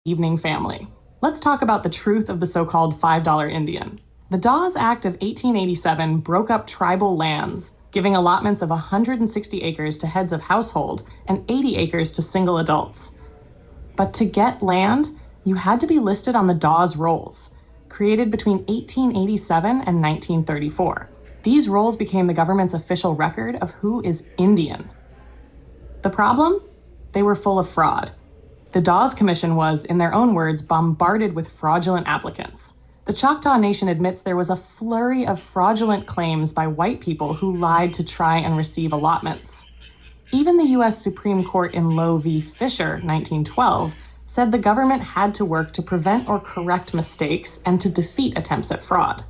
evening family. Let's talk about the truth of the so-called $5 Indian. The Dawes Act of 1887 broke up tribal lands, giving allotments of 160 acres to heads of household and 80 acres to single adults. But to get land, you had to be listed on the Dawes Rolls, created between 1887 and 1934. These rolls became the government's official record of who is Indian. The problem? They were full of fraud. The Dawes Commission was, in their own words, bombarded with fraudulent applicants. The Choctaw Nation admits there was a flurry of fraudulent claims by white people who lied to try and receive allotments. Even the U.S. Supreme Court in Lowe v. Fisher, 1912, said the government had to work to prevent or correct mistakes and to defeat attempts at fraud.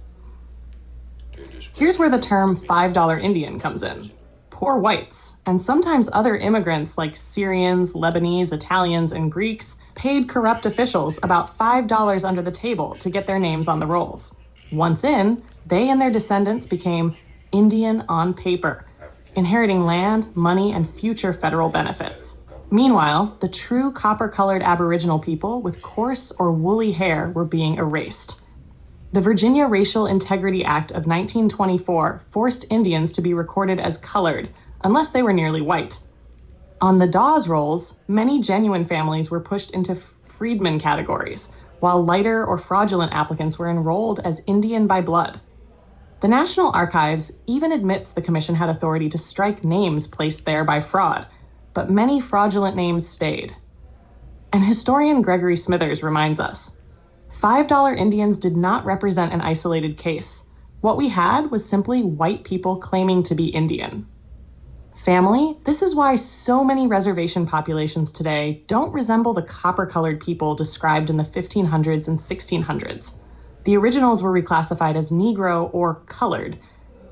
Here's where the term $5 Indian comes in. Poor whites, and sometimes other immigrants like Syrians, Lebanese, Italians, and Greeks, paid corrupt officials about $5 under the table to get their names on the rolls. Once in, they and their descendants became Indian on paper, inheriting land, money, and future federal benefits. Meanwhile, the true copper-colored Aboriginal people with coarse or woolly hair were being erased. The Virginia Racial Integrity Act of 1924 forced Indians to be recorded as colored, unless they were nearly white. On the Dawes Rolls, many genuine families were pushed into freedmen categories, while lighter or fraudulent applicants were enrolled as Indian by blood. The National Archives even admits the commission had authority to strike names placed there by fraud, but many fraudulent names stayed. And historian Gregory Smithers reminds us, $5 Indians did not represent an isolated case. What we had was simply white people claiming to be Indian. Family, this is why so many reservation populations today don't resemble the copper-colored people described in the 1500s and 1600s. The originals were reclassified as Negro or colored,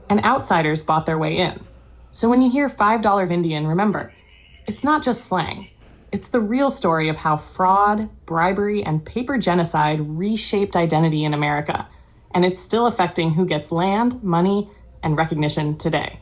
and outsiders bought their way in. So when you hear $5 Indian, remember, it's not just slang. It's the real story of how fraud, bribery, and paper genocide reshaped identity in America, and it's still affecting who gets land, money, and recognition today.